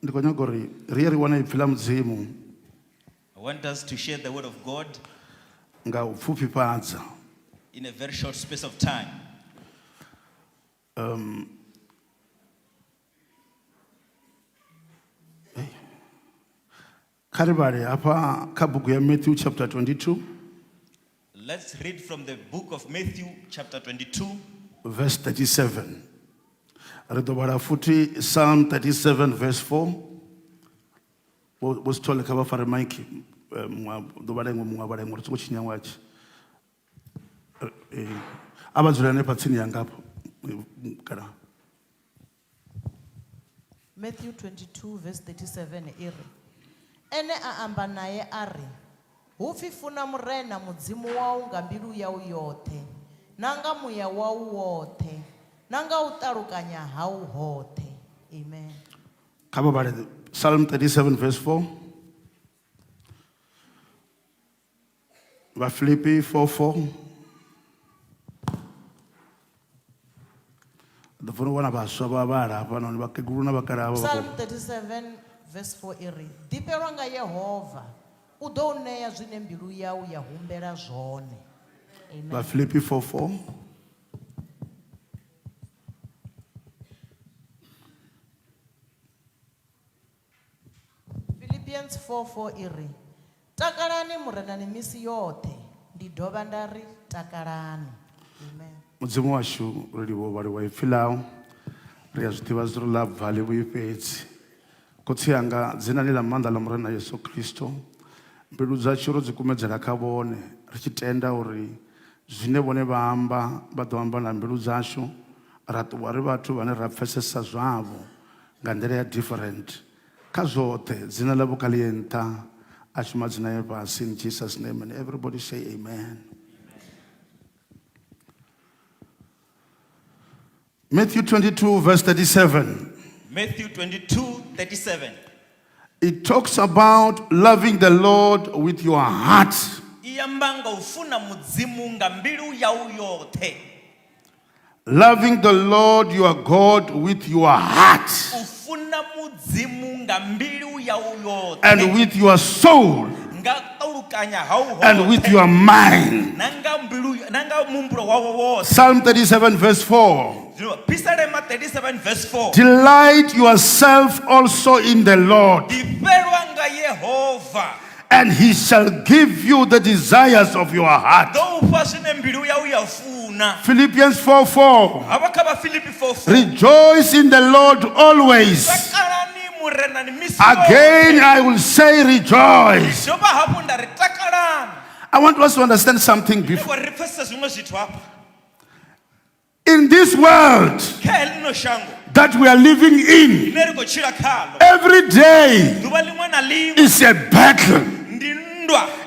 I want us to share the word of God in a very short space of time. Matthew chapter 22. Let's read from the book of Matthew chapter 22. Verse 37. Psalm 37 verse 4. Was told cover for Mike. Matthew 22 verse 37 iri. Ene aamba naye ari, hufi funa murena mudzimu wau nga mbilu yau yothe, nanga muya wau wothe, nanga utalukanya hau hothe. Amen. Psalm 37 verse 4. Philippi 4:4. Psalm 37 verse 4 iri. Dipelwa nga Yehova, udo uneya zwine mbilu yau ya humbela zwone. Amen. Philippi 4:4. Philippians 4:4 iri. Takalani murenani misi yothe, ndi dovha ndari takalani. Amen. Mudzimu washu uliwo wali waifilao ria zwitiva zuri la vale vuyipedzi kotsi yanga dzina ni la manda la murena Yesu Kristo mbilu dzacho ro dzikumedzela kha vone ri tshitenda uri zwine vone vha amba vha ḓo amba na mbilu dzashu ra ṱuwa ri vhathu vhane ra pfesesa zwavho nga nḓila ya different kha zwoṱhe dzina ḽa vhukali nṱha a shuma dzina ya fhasi in Jesus name and everybody say amen. Matthew 22 verse 37. Matthew 22:37. It talks about loving the Lord with your heart. Iyambanga ufuna mudzimu nga mbilu yau yothe. Loving the Lord your God with your heart. Ufuna mudzimu nga mbilu yau yothe. And with your soul. Nga taulukanya hau hothe. And with your mind. Nanga mbilu nanga mumbulo wawo wothe. Psalm 37 verse 4. Psalm 37 verse 4. Delight yourself also in the Lord, and he shall give you the desires of your heart. Philippians 4:4. Rejoice in the Lord always. Again I will say rejoice. I want us to understand something before. In this world that we are living in, every day is a battle,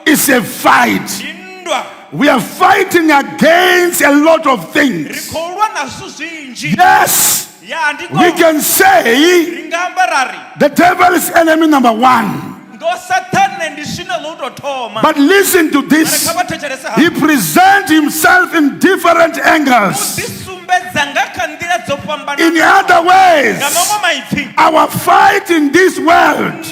it's a fight. We are fighting against a lot of things. Yes, we can say the devil is enemy number one. But listen to this. He presents himself in different angles. In other ways, our fight in this world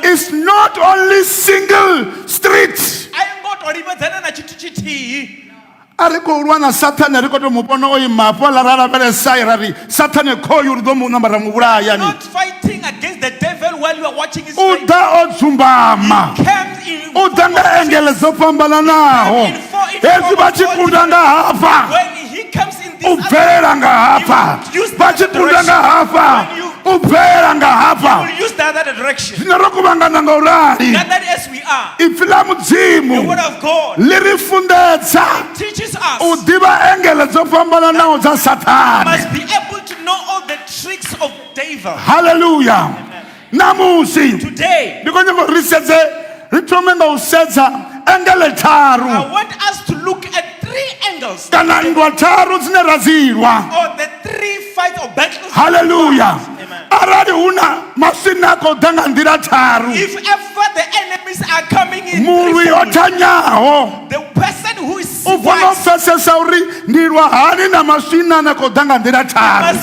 is not only single street. Ariko Satan ariko mupono oyimapo la rara bere sairari Satan ekoyo urido mu nambara mu buraya ni. Not fighting against the devil while you are watching his fight. Uda ozumbama. Uda nga engele zopambana naho. Ezibati kudanga hapa. When he comes in this ubera nga hapa. Bati kudanga hapa. Ubera nga hapa. will use the other direction. Sinarokubangana nga urari. Gathered as we are. Ifila mudzimu. The word of God Lirifundetsa. teaches us. Udiba engele zopambana naho za Satan. Must be able to know all the tricks of devil. Hallelujah. Namusi. Today, I want us to look at three angles. Or the three fights or battles. Hallelujah. If ever the enemies are coming in, the person who is wise must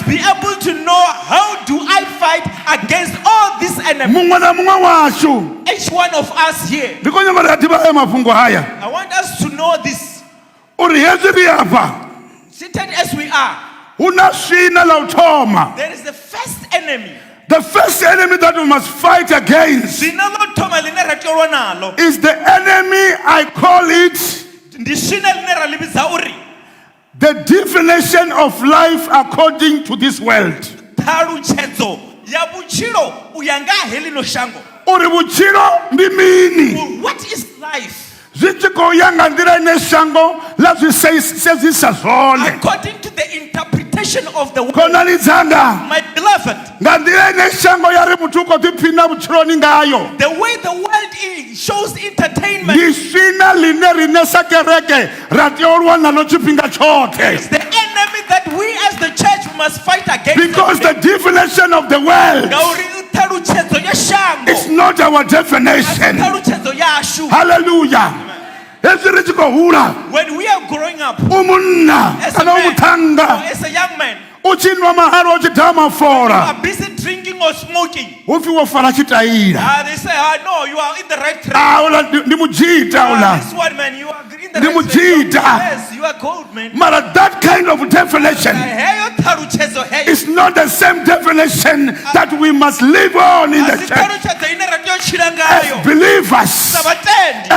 be able to know, how do I fight enemy. mungwe na mungwe washu Each one of us here. ndiko nyamara atiba mafhungo haya I want us to know this. uri hezwi ri hafha Seated as we are, huna swina la u thoma. there is the first enemy. The first enemy that we must fight against Dzina lo thoma line ra tea u lwa nalo. is the enemy, I call it Ndi shina line ra li vhidza uri the definition of life according to this world. ṱhalutshedzo ya vhutshilo u ya nga heḽi no shango. Uri vhutshilo ndi mini? What is life? Zwi tshi khou ya nga nḓila ine shango ḽa zwi sedzisa zwone. According to the interpretation of the word. Khonani dzanga, My beloved, nga nḓila ine shango ya ri muthu u khou ḓiphina vhutshiloni ngayo, the way the world shows entertainment ndi swina ḽine riṋe sa kereke ra tea u lwa naḽo tshifhinga is tshoṱhe. the enemy that we as the church must fight against. Because the definition of the world Ngauri ṱhalutshedzo ya shango is not our definition. ṱhalutshedzo yashu. Hallelujah. Hezwi ri tshi khou hula When we are growing up u munna as a kana u man, or muthannga as a young man, u tshi nwa mahalwa u tshi daha you mafola are busy drinking or smoking. hu pfi wo fara tshitaila. They say, no, you are in the right track. Ula ndi mujita ula. This one, man, you are in the Ndi right track. mujita. Yes, you are gold, man. Mara that kind of definition Heyo ṱhalutshedzo heyo. is not the same definition that we must live on in the Asi church. ṱhalutshedzo ine ra tea u tshila As ngayo. believers, Sa vhatendi,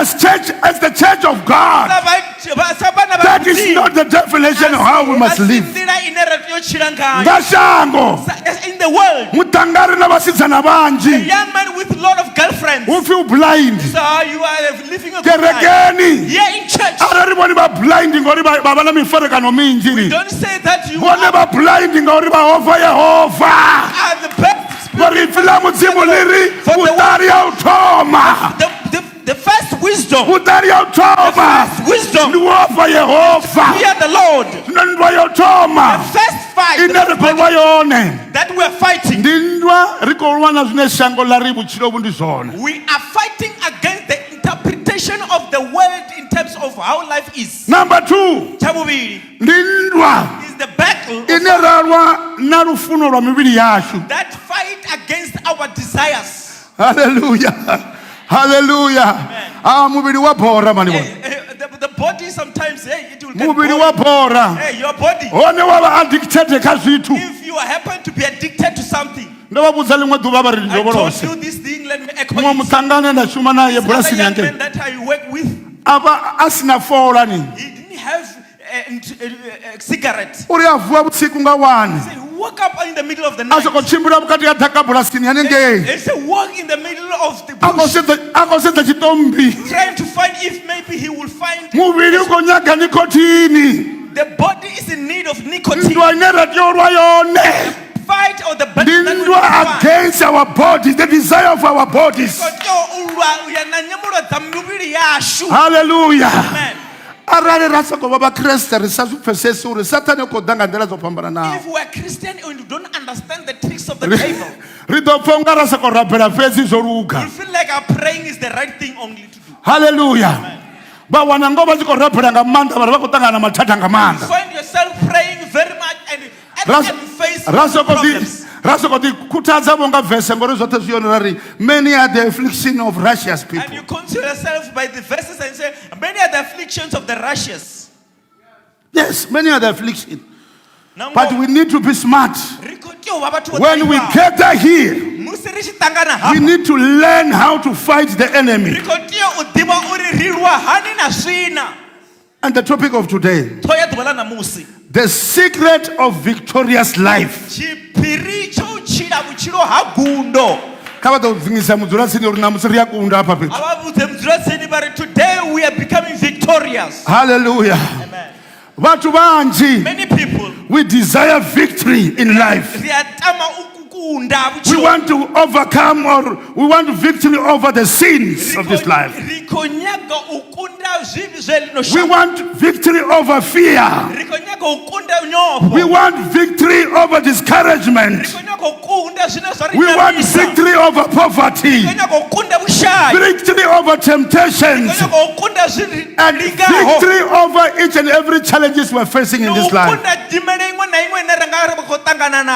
as the church of God, sa vhana vha that is Mudzimu. not the definition of how we must Asi live. nḓila ine ra tea u tshila ngayo. Nga shango In the world, mutangari na vasidzana a vanji young man with a lot of girlfriends. hu pfi u blind. So you are living a good life. Kerekeni Here in church, arali voni va blind ngori va va na miferekano minzhi ni don't say that you vone are va blind ngori va hova Yehova the best. vari pfila mudzimu liri vutari ya u thoma The first wisdom, vutari ya u thoma wisdom, ndi hova Yehova fear the Lord. na ndwa yo thoma First fight ine ri khou lwa yone that we are fighting. ndi ndwa ri khou lwa na zwine shango ḽa ri vhutshilo vhu ndi zwone. We are fighting against the interpretation of the world in terms of how life is. Number 2 Tsha vhuvhili ndi ndwa is the battle of ine ra lwa na lufuno lwa mivhili yashu. that fight against our desires. Hallelujah. Hallelujah. Muvhili wa bora mani bwana. The body sometimes, it will get Muvhili boring. wa bora. Hey, your body. Hone wa vha addicted kha zwithu. If you happen to be addicted to something, Ndo vha vhudza ḽiṅwe ḓuvha vha ri I told ndovholose. you this thing, let me echo Muṅwe it. muṱangane nda shuma naye This other bulasini young man yake. that I work with, Avha a sina fola ni. he didn't have a cigarette. Uri a vuwa vhusiku nga 1. He woke up in the middle of the A night. soko tshimbila vhukati ha ḓaka bulasini hanengei. He said, walk in the middle of the A khou bush, sedza tshitombi. trying to find if maybe he will find. Muvhili u khou nyaga nikotini. The body is in need of nicotine. Ndwa ine ra tea u lwa yone. Fight or the Ndi battle that we ndwa fight. against our bodies, the desire of our bodies. Hallelujah. Amen. Arali ra soko va vakreste ri sa swi pfesesi uri satani u khou ḓa nga nḓila dzo fhambananaho. If we are Christian and you don't understand the tricks of the devil, Ri ḓo pfa unga ra soko rabela fhedzi zwo luga. you feel like our praying is the right thing only to do. Hallelujah. Vha wana ngo vha tshi khou rabela nga maanḓa vhari vha khou ṱangana na mathada nga You maanḓa. find yourself praying very much and Ra you face soko problems. ḓi khuthadza vho nga vese ngori zwoṱhe zwi yone ra ri many are the affliction of righteous And people. you console yourself by the verses and say, many are the afflictions of the righteous. Yes, many are the affliction. Now, But we need to be smart. When we get gather here, we need to learn how to fight the enemy. And the topic of today, the secret of victorious life. Today we are becoming victorious. Hallelujah. Amen. Many people, We desire victory in life. We want to overcome or we want victory over the sins of this life. We want victory over fear. We want victory over discouragement. We want victory over poverty, victory over temptations, and victory over each and every challenges we're facing in this life.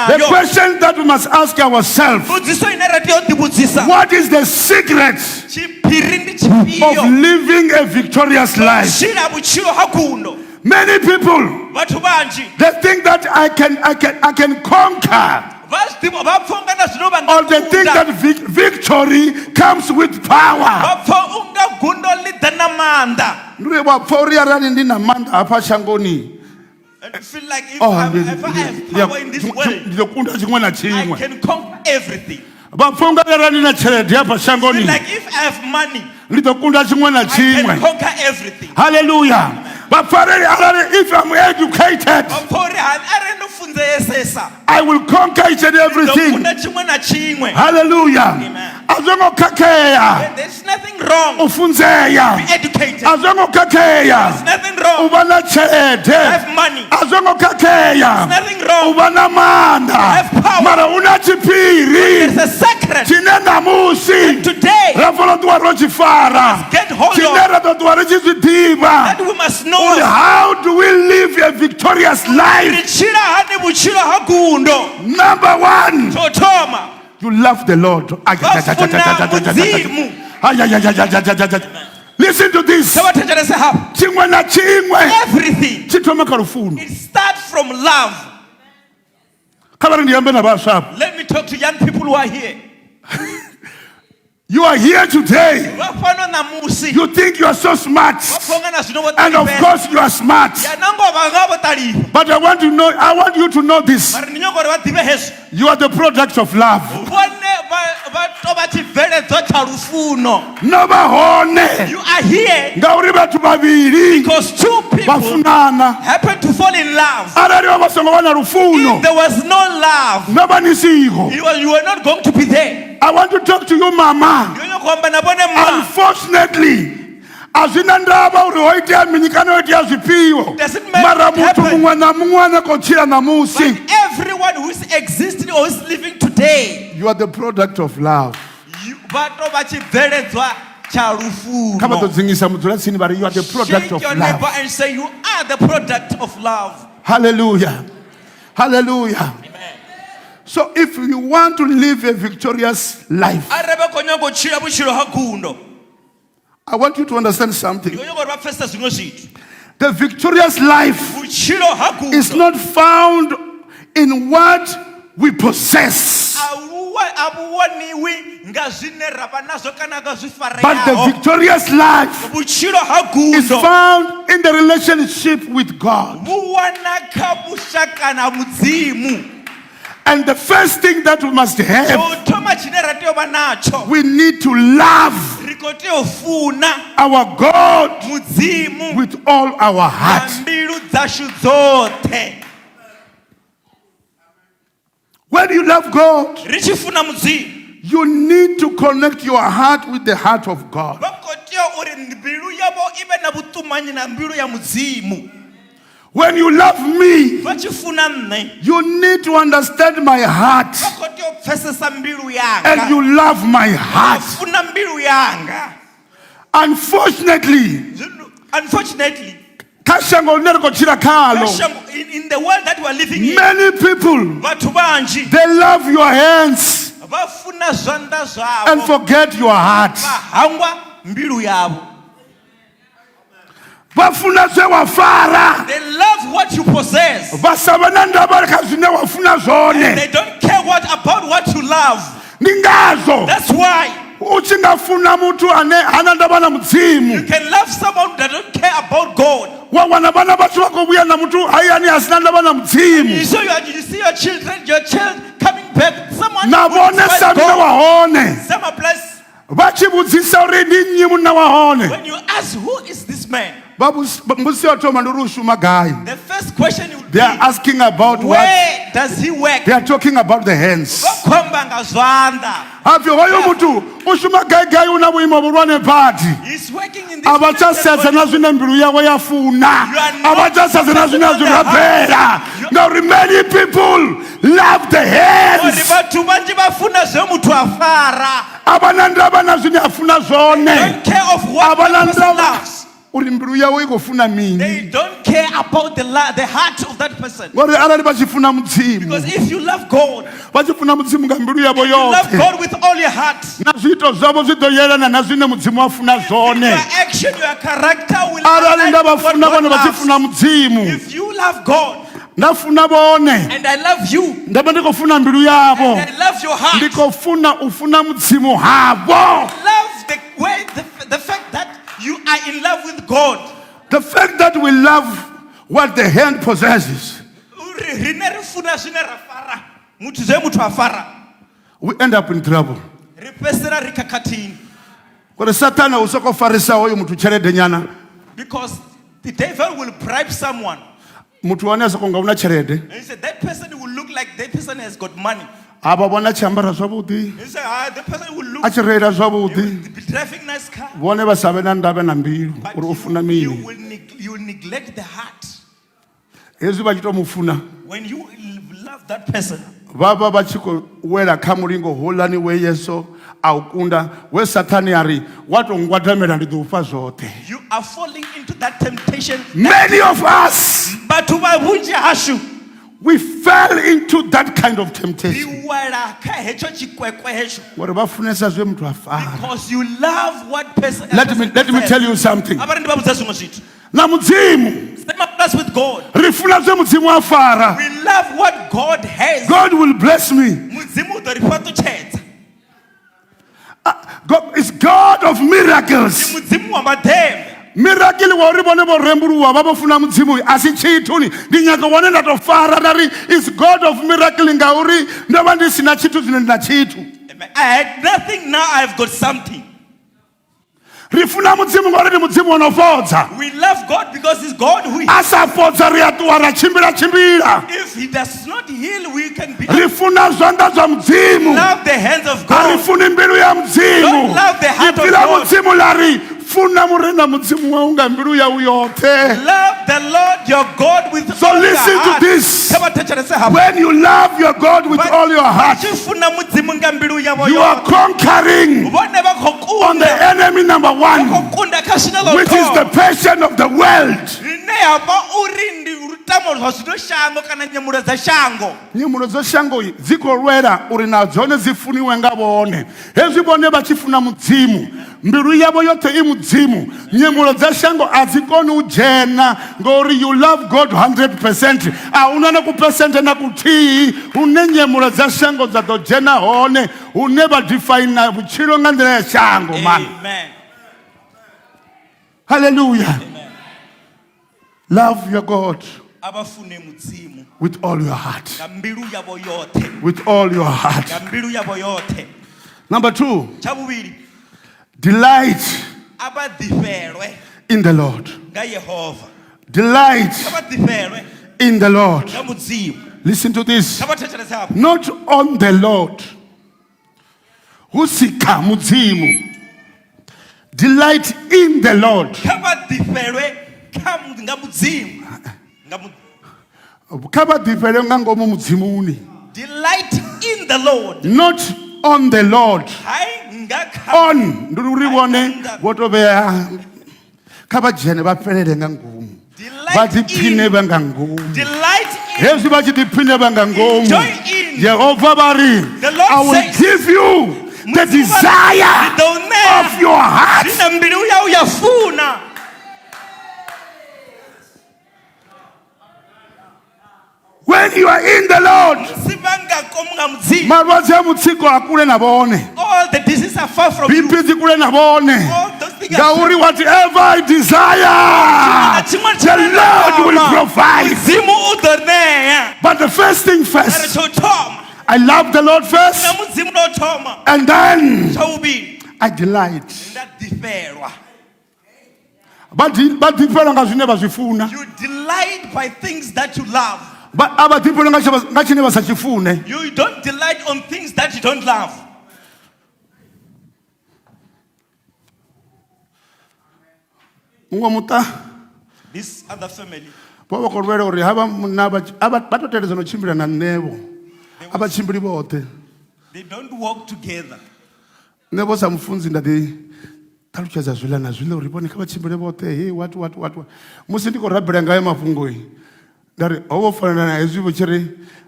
The question that we must ask ourselves, what is the secret of living a victorious life? Many people, they think that I can conquer, or they think that victory comes with power. And feel like if I have power in this world, I can conquer everything. Feel like if I have money, I can conquer everything. Hallelujah. But if I'm educated, I will conquer each and everything. Hallelujah. There's nothing wrong. Be educated. There's nothing wrong. Have money. There's nothing wrong. Have power. There's a secret. And today, get hold of that we must know. How do we live a victorious life? Number one, you love the Lord. Listen to this. Everything, it starts from love. Let me talk to young people who are here. You are here today. You think you are so smart, and of course you are smart. But I want you to know this. You are the product of love. You are here because two people happen to fall in love. If there was no love, you were not going to be there. I want to talk to you, Mama. Unfortunately, doesn't matter but everyone who is existing or is living today, you are the product of love. You are the product of your love. neighbor and say you are the product of love. Hallelujah. Hallelujah. Amen. So if you want to live a victorious life, I want you to understand something. The victorious life is not found in what we possess, but the victorious life is found in the relationship with God. And the first thing that we must have, we need to love our God with all our heart. When you love God, you need to connect your heart with the heart of God. When you love me, you need to understand my heart, and you love my heart. Unfortunately, in the world that we are living in, many people, they love your hands and forget your heart. They love what you possess, and they don't care about what you love. That's why you can love someone who doesn't care about God. You see your child coming back, someone who is God. When you ask, who is this man? The first question you they are asking about where what? Does he work? They are talking about the hands. He's working in this Now many people love the hands. abanandaba na zwine afuna zwone don't care of what the person loves. uri mbilu yawe ikofuna mini They don't care about the heart of that person. ngori arali vachifuna mudzimu Because if you love God, vachifuna mudzimu nga mbilu yavo you love yote God with all your heart. na zviito zvavo zvitoyelana na zvine mudzimu afuna zvone Your action, your character will arali align with what ndavafuna God vanhu loves. vachifuna mudzimu If you love God ndafuna vone and I love you ndava ndikofuna mbilu yavo and I love your heart, ndikofuna ufuna mudzimu havo love the way the fact that you are in love with God. the fact that we love what the hand possesses we end up in trouble kuri satana usokofarisa hoyo muthu tshelede nyana because the devil will bribe someone muthu wane asokonga una tshelede and he said that person will look like that person has got money. ava vona chiambara zwavhuḓi He said the person will look a tshi reila he zwavhuḓi will be driving nice car, vone va save na ndave na mbilu but uri u funa you mini will neglect the heart. hezwi vha tshi to mu funa When you love that person, va va va tshi khou wela kha mulingo houḽani we yeso a u kunda we sathani a ri wa tou ngwadamela ndi ḓo u fha zwoṱhe you are falling into that temptation. many of us Batho ba vhunzhi hashu we fell into that kind of temptation ri wela kha hetsho tshikwekwe hetsho ngori va funesa zwe muthu a fara because you love what person. let me tell you something Abari ndi vha vhudza zwiṅwe zwithu. na mudzimu Same applies with God. ri funa zwe mudzimu a fara We love what God has. God will bless me Mudzimu u ḓo ri fha ṱutshedza. God is God of miracles Mudzimu wa madembe. miracle wa uri vone vo rembuluwa va vo funa mudzimu a si tshithuni ndi nyaga wane nda to fara nda ri is God of miracle ngauri ndo vha ndi sina tshithu zwine ndi na tshithu I had nothing, now I've got something. ri funa mudzimu ngori ndi mudzimu wo no fodza We love God because He's God who a sa fodza ri a ṱuwa ra tshimbila if He does not heal, we can be. ri funa zwanḓa zwa mudzimu Love the hands of a ri God. funi mbilu ya mudzimu Don't love the heart of ipfila God. mudzimu la ri funa murena mudzimu wau nga mbilu yau yoṱhe Love the Lord your God with So all your listen to heart. this. Kha vha thetshelese hafhu. when you love your God with all your heart Vha tshi funa mudzimu nga mbilu yavho you are yoṱhe. conquering Vhone vha khou on the kunda. enemy number Vha one khou kunda kha shina ḽa u which is the thoma. passion of the world Ine ya vha uri ndi lutamo lwa zwino shango kana nyamulo dza shango. nyamulo dzo shango dzi khou lwela uri na dzone dzi funiwe nga vhone hezwi vhone vha tshi funa mudzimu mbilu yavho yoṱhe i mudzimu nyamulo dza shango a dzi koni u dzhena ngori you love God 100% a una na kupesente na kuthihi hune nyamulo dza shango dza ḓo dzhena hone hune vha define vhutshilo nga nḓila ya shango man Amen. hallelujah love your God Abafune mudzimu with all your heart nga mbilu yavho yoṱhe. with all your heart Nga mbilu yavho yoṱhe. number 2 Tsha vhuvhili, delight aba ḓifhelwe in the Lord nga Yehova. delight Aba ḓifhelwe in the Lord nga mudzimu. listen to this Kha vha thetshelese hafhu. not on the Lord husika mudzimu delight in the Lord Kha vha ḓifhelwe nga mudzimu. kha vha ḓifhele nga ngomu mudzimuni Delight in the Lord. not on the Lord Hai nga kha on ndi uri vhone vho to vhea kha vha dzhene vha fhelele nga ngomu vha ḓiphine vha nga ngomu delight in. hezwi vha tshi ḓiphine vha nga ngomu Enjoy in. Yehova vha ri The Lord I will says, give you the desire of your heart Dina mbilu yau ya funa. when you are in the Lord Sibanga komunga mudzimu. malwadze a mutsiko a kule na vhone All the diseases are far from you. bp dzi kule na vhone All those things are ngauri whatever I desire the Lord will provide mudzimu u ḓo ṋea. but the first thing Ari first tsho thoma. I love the Lord Na first mudzimu ndo thoma. and then Tsha vhuvhili I delight nda ḓifhelwa. vha ḓifhela nga zwine vha zwi funa You delight by things that you love. a vha ḓifhela nga tshine vha sa tshi fune You don't delight on things that you don't love. muṅwe muṱa This other family, vha vha khou lwela uri havha munna vha to teledza no tshimbila na nṋevho a vha tshimbili vhoṱhe They don't walk together. Never some phones in the day. Talukeza zwila na zwila uriboni kaba chimbele bote hey what musindi ko rabela ngaye mafungoi ndari owo fana na ezwi bochire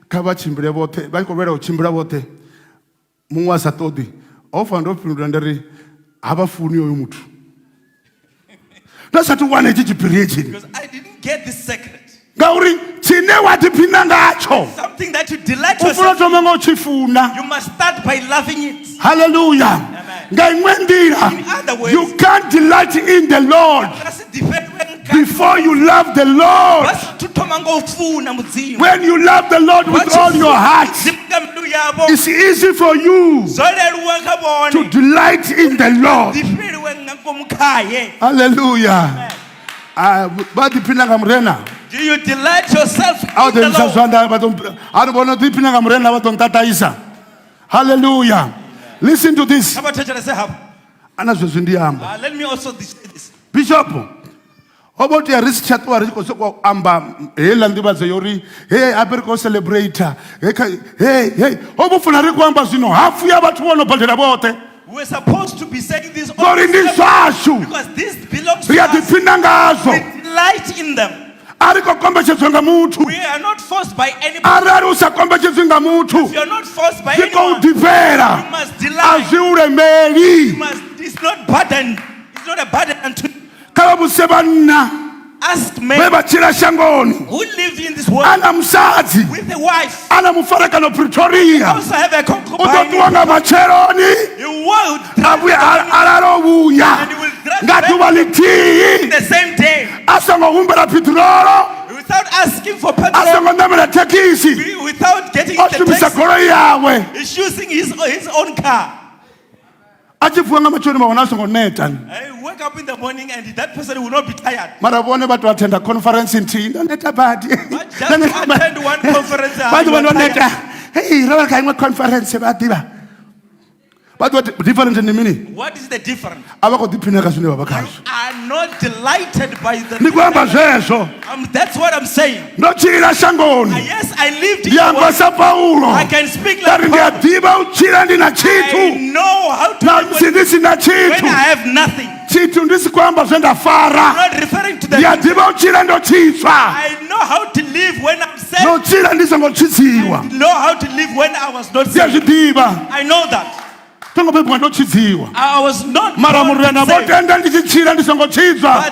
kaba chimbele bote ba ko bera chimbela bote mungwa satodi ofa ndo pindula ndari abafuni oyo mutu nasatu wana chichipirije because I didn't get this secret. Gauri chine watipinda ngacho Something that you delight yourself in. You must start by loving it. Hallelujah. In other words, you can't delight in the Lord before you love the Lord. When you love the Lord with all your heart, it's easy for you to delight in the Lord. Hallelujah. Do you delight yourself in the Lord? Hallelujah. Listen to this. Let me also say this. Bishop, how about your risk chat or amba? Hey, Landibaza Yori, hey, Aberco celebrator. Hey, how about Funariquambas, you know, half we have one of the we're supposed to be saying this because this belongs to us. We delight in them. We are not forced by anybody. If you are not forced by anyone, you must delight. It's not burden. It's not a burden unto you. Ask men who live in this world with a wife. You also have a concubine. You will drive and you will drive the same day. Without asking for petrol, without getting in the taxi, he's using his own car. I wake up in the morning and that person will not be tired. But just to attend one conference. But what difference in the meaning? What is the difference? You are not delighted by the that's what I'm saying. Yes, I lived in the world. I can speak like Paul. I know how to live when I have nothing. I'm not referring to the I know how to live when I'm sad. I know how to live when I was not sad. I know that. I was not born but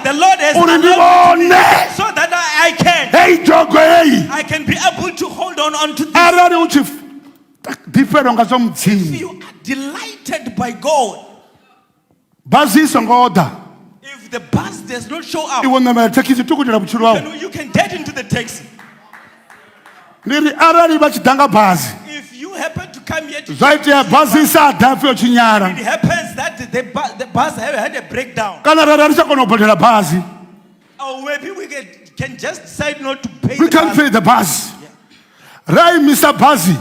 the Lord has allowed me so that I can be able to hold on to this. If you are delighted by God, if the bus does not show up, you can get into the taxi. If you happen to come here to it happens that the bus had a breakdown. Or maybe we can just decide not to pay we can't pay the bus. Right, Mr. Bazi.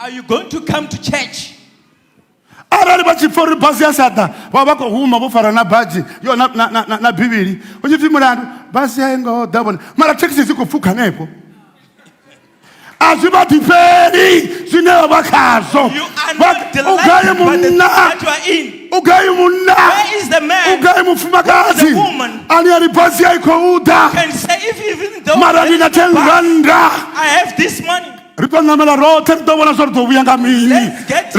Are you going to come to church? You are not delighted by the thing that you are in. Where is the man? Where is the woman? Can say if even though I have this money, let's get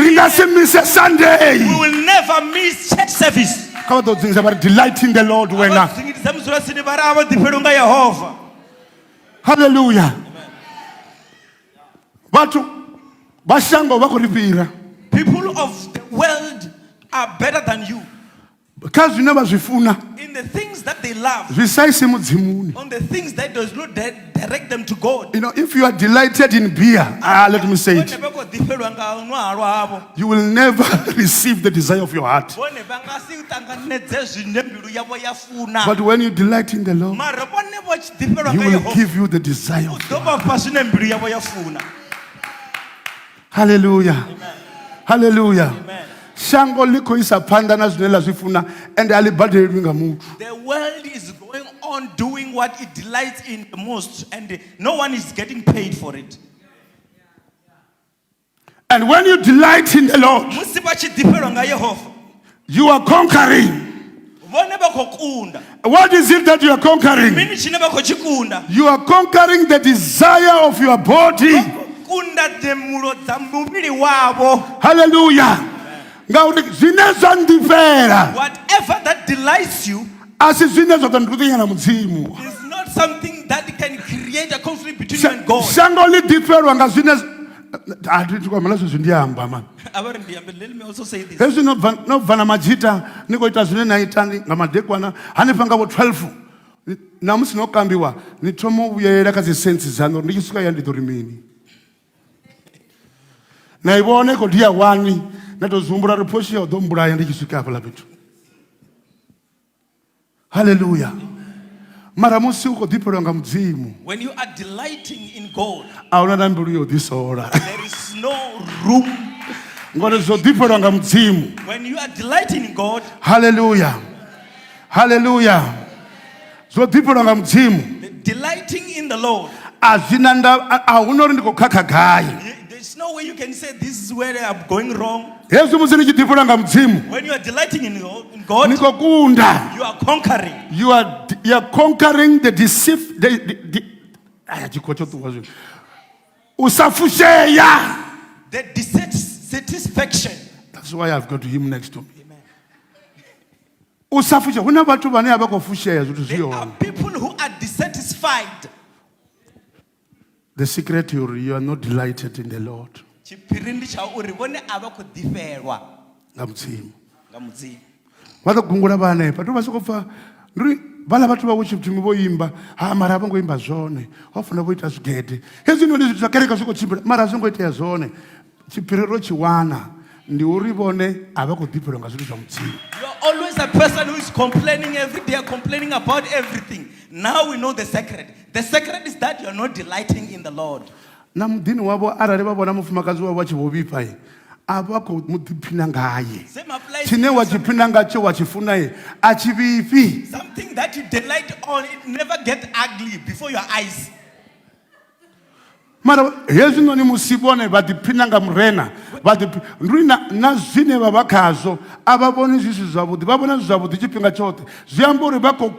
Sunday. We will never miss church service. Delight in the Lord. Hallelujah. People of the world are better than you in the things that they love, on the things that does not direct them to God. You know, if you are delighted in beer, let me say it, you will never receive the desire of your heart. But when you delight in the Lord, He will give you the desire of your heart. Hallelujah. Amen. Hallelujah. Amen. And the world is going on doing what it delights in the most, and no one is getting paid for it. And when you delight in the Lord, you are conquering. What is it that you are conquering? You are conquering the desire of your body. Hallelujah. Whatever that delights you is not something that can create a conflict between you and God. Let me also say this. Hallelujah. When you are delighting in God, there is no room. When you are delighting in God, hallelujah. Hallelujah. So delighting in the Lord, there's no way you can say this is where I'm going wrong. When you are delighting in God, you are conquering. You are conquering the deceit. The dissatisfaction. That's why I've got him next to me. There are people who are dissatisfied. The secret, you are not delighted in the Lord. Bala bathu ba worship team bo imba mara ba ngo imba zone ofuna bo ita zwigede hezwi noni zwithu zakereka zwiko tshimbila mara zwi ngo itea zone tshipiriro tshiwana ndi uri vhone ava kho ḓipfhelwa nga zwithu zwa mudzimu. You are always a person who is complaining every day, complaining about everything. Now we know the secret. The secret is that you are not delighting in the Lord. Na mudini wavo arali va vona mufumakadzi wavo wa tshi vho vhifha ava kho muḓiphina ngaye tshine wa tshiphinda ngatsho wa tshifuna a tshi vhifhi. Something that you delight on, it never get ugly before your eyes. Mara hezwi noni musi vhone vha ḓiphina nga murena nduri na zwine vha vha khazwo a vha vhoni zwi si zwavhuḓi vha vhona zwi zwavhuḓi tshifhinga tshoṱhe zwi amba uri vha khou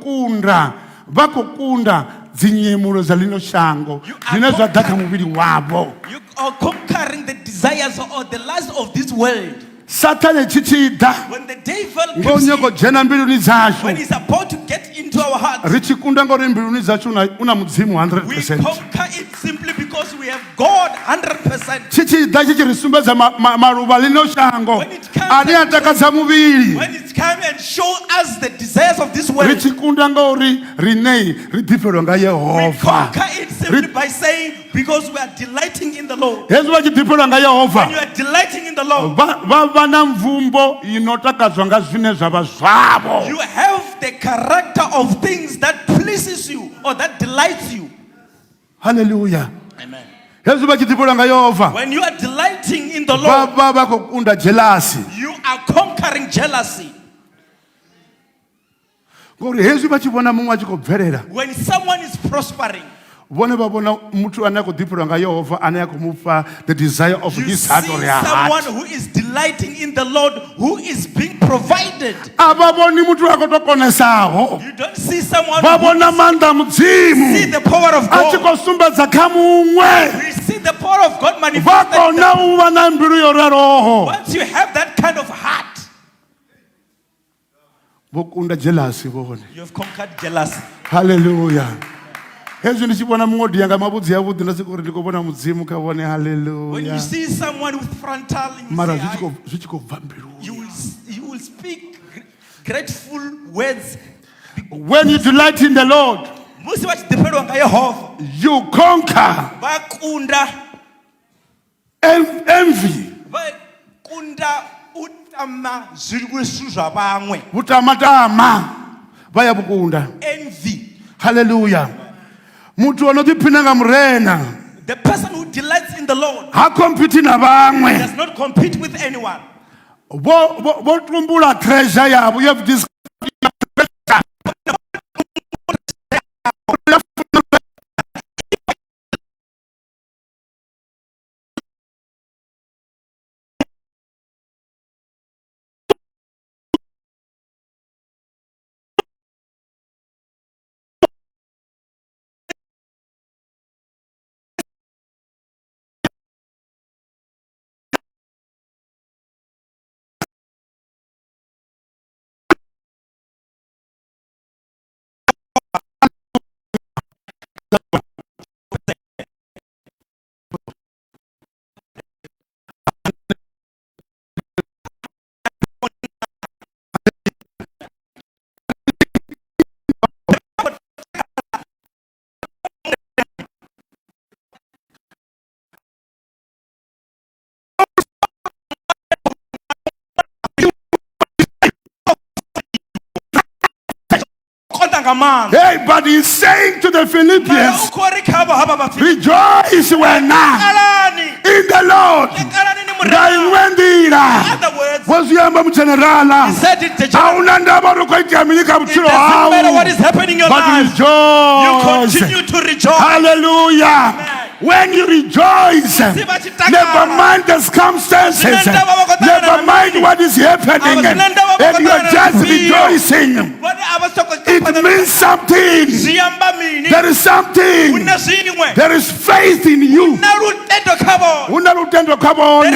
kunda dzinyemulo dza lino shango zwine zwa ḓa kha muvhili wavho. You are conquering the desires or the lust of this world. Satani chichida when the devil ngonyoko dzhena mbiluni dzashu when he's about to get into our hearts, richikunda ngori mbiluni dzashu una mudzimu 100%. We conquer it simply because we have God 100%. Chichida chichirisumbedza maruva lino shango ani atakadza muvhili. When it comes and show us the desires of this world, richikunda ngori rinei ridipelwa nga Yehova. We conquer it simply by saying because we are delighting in the Lord. Hezwi vha chidipelwa nga Yehova, when you are delighting in the Lord, vha na mvumbo inotakadzwa nga zwine zvava zvavo. You have the character of things that pleases you or that delights you. Hallelujah. Amen. Hezwi vha chidipelwa nga Yehova, when you are delighting in the Lord, vha khou kunda jealousy. You are conquering jealousy. Ngori hezwi vha tshi vhona muṅwe a tshi khou bvelela, when someone is prospering, vhone vha vhona muthu ane a khou ḓiphelwa nga Yehova ane a khou mufha the desire of his heart or her heart. Someone who is delighting in the Lord, who is being provided. A vha vhoni muthu a khou tou konesaho. You don't see someone vha vhona maanḓa mudzimu see the power of God. a tshi khou sumbedza kha muṅwe. We see the power of God Vha manifested. kona u vha na mbilu yo raloho. Once you have that kind of heart, vho kunda jealousy vhone. You have conquered jealousy. Hallelujah. Hezwi ndi tshi vhona muṅwe odi yanga mavhudzi avhuḓi nda soko uri ndi khou vhona mudzimu kha vhone. Hallelujah. When you see someone with frontal, mara zwi tshi khou bva mbiluni. You will speak grateful words. When you delight in the Lord, musi vha tshi ḓiphelwa nga Yehova, you conquer vha kunda envy. Vha kunda utama zwithu zwa vhaṅwe. Vutamatama vha ya vhukunda. Envy. Hallelujah. Muthu ono ḓiphina nga murena, the person who delights in the Lord, ha compete na vhaṅwe, does not compete with anyone. Vho tumbula treasure yavho. You have this Hey, but he's saying to the Philippians, rejoice when in the Lord. In other words, he said it to John. It doesn't matter what is happening in your life. You continue to rejoice. Hallelujah. Amen. When you rejoice, never mind the circumstances, never mind what is happening, and you are just rejoicing. It means something. There is something. There is faith in you. There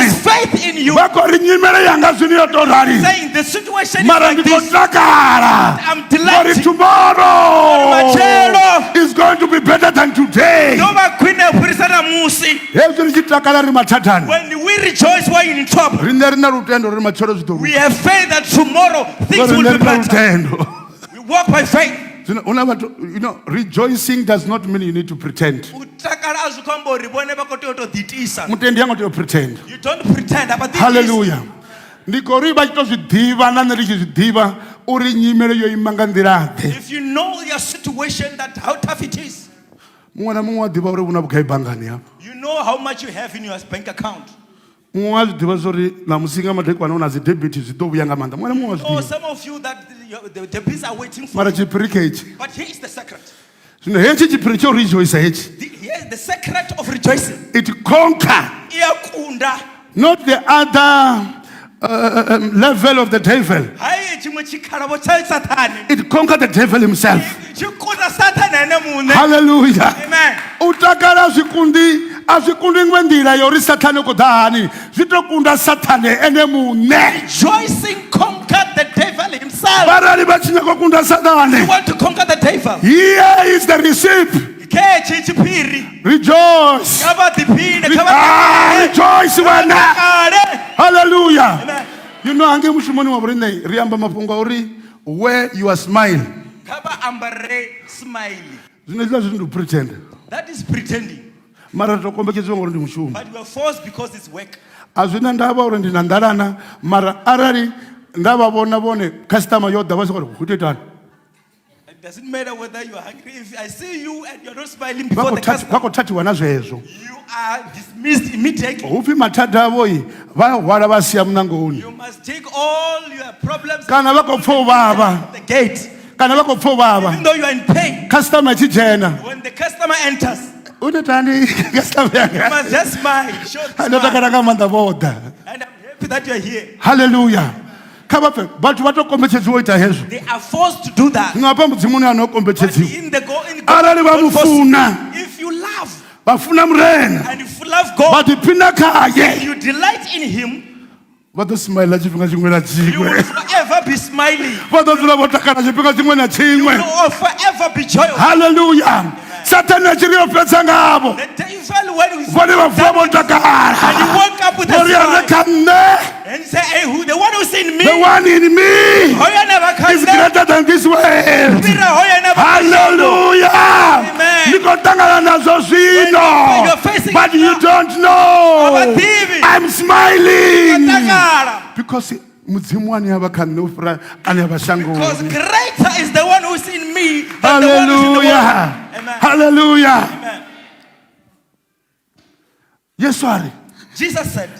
is faith in you. Saying the situation is like this. I'm delighted. Tomorrow is going to be better than today. When we rejoice while you're in trouble, we have faith that tomorrow things will be better. We walk by faith. You know, rejoicing does not mean you need to pretend. You don't pretend. Hallelujah. If you know your situation, that how tough it is, you know how much you have in your bank account. Oh, some of you that the debits are waiting for you. But here is the secret. Here's the secret of rejoicing. It conquer not the other level of the devil. It conquered the devil himself. Hallelujah. Amen. Rejoicing conquered the devil himself. You want to conquer the devil? Here is the receipt. Rejoice. Rejoice when. Hallelujah. Amen. You know, where you are smiling. Pretend. That is pretending. But you are forced because it's work. It doesn't matter whether you are hungry. If I see you and you're not smiling before the customer, you are dismissed immediately. You must take all your problems to the gate. Even though you are in pain, when the customer enters, you must just smile. And I'm happy that you are here. Hallelujah. But they are forced to do that. But if you love and if you love God, if you delight in Him, you will forever be smiling. You will forever be joyful. Hallelujah. Satan The devil, when he and you woke up with a smile and say, hey, who, the one who's in me, the one in me is greater than this world. Hallelujah. Amen. But you don't know. I'm smiling because greater is the one who's in me than hallelujah. The one who's in the world. Amen. Hallelujah. Amen. Yes, sorry. Jesus said,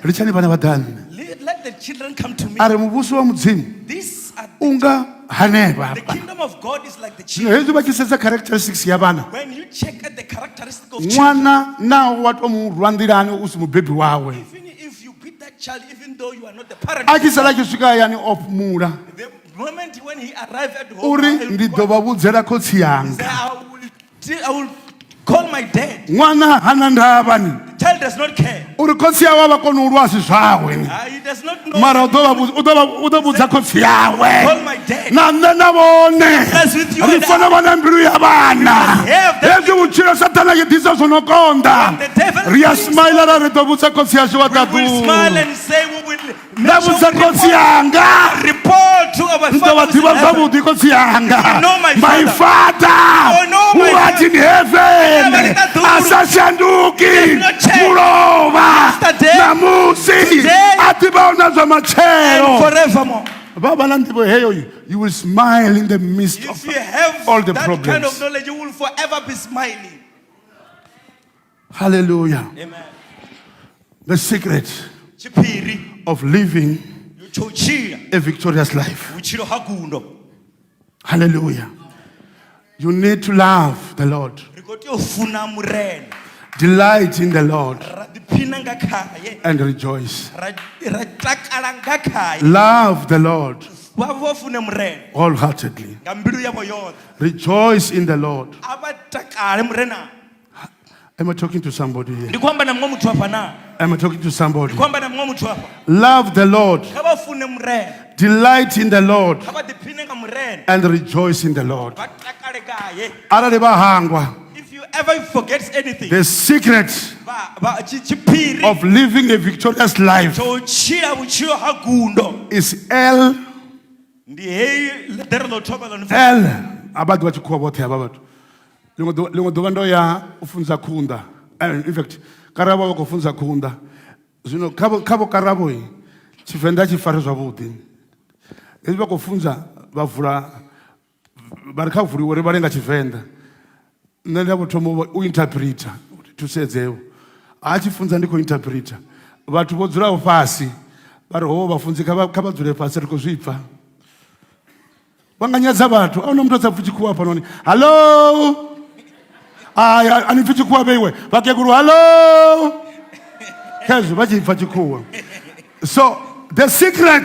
let the children come to me. These are the kingdom of God is like the children. When you check at the characteristic of children, even if you beat that child, even though you are not the parent, the moment when he arrived at home, I will call my dad. The child does not care. He does not know. Call my dad. As with you and the devil will smile and say, we will report to our Father. You know my Father. Who art in heaven, asashanduki mulova namusi atibaona za machero forevermore. You will smile in the midst If of you have all the that problems. kind of knowledge, you will forever be smiling. Hallelujah. Amen. The secret Chiphiri, of living uchochia, a victorious life. uchilo hakundo. Hallelujah. You need to love the Lord. Rikoti ofuna murena. Delight in the Lord Radiphina ngakhaye. and rejoice. Ratakala ngakhaye. Love the Lord Wafune murena. wholeheartedly. Ngambilu yabo yonke. Rejoice in the Lord. Abatakale murena. Am I talking to somebody here? Ndikwamba namwe muthu apa na. Am I talking to somebody? Ndikwamba namwe muthu apa. Love the Lord. Kabafune murena. Delight in the Lord Kabadiphine ngamurena. and rejoice in the Lord. Batakale kaye. Arali bahangwa, If you ever forget anything, the secret chiphiri of living a victorious life chochia uchilo hakundo. is L. Ndi hey ledero lo thoba lo. L. Abantu bachikuwa bote aba bathu. Lingo ndo ya ufunza kunda. In fact, karabo ko ufunza kunda. Zino kabo karabo yi. Chifenda chifare zwavhuḓi. Ezwi ko funza bavula barikha vuliwe ri balenga chivenda. Nṋe ndi thoma u interpreter thusedzeho. A chifunza ndiko interpreter. Vhathu vho dzulaho fhasi bari ho vhafunzi kha vha dzule fhasi ri ko zwipfa. Vanganyadza vhathu a una muthu a pfhi khua hafha noni. Hello. Ani pfhi khua beiwe. Vhakegulu hello. Khazwo vha tshi pfa khua. So the secret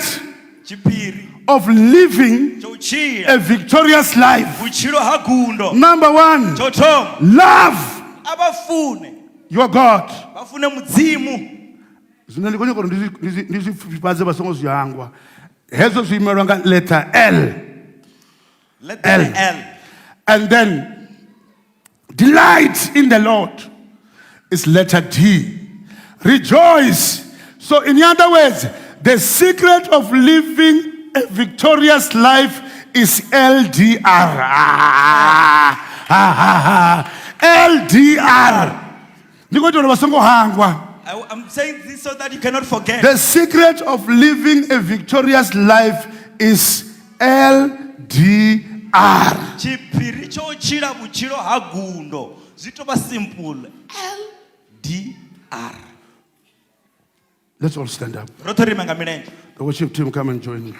Chiphiri of living chochia a victorious life. uchilo hakundo. Number one, Chothoma love abafune your God. bafune mudzimu. Zwino ndi kone ndi zwifhadze vha songo zwihangwa. Hezo zwimelwa nga letter L. Letter L. And then delight in the Lord is letter D. Rejoice. So in other words, the secret of living a victorious life is LDR. LDR. I'm saying this so that you cannot forget. The secret of living a victorious life is LDR. Chiphiri chochila buchilo hagundo. Zitoba simple. LDR. Let's all stand up. Rotary Mangaminenje. The worship team come and join me.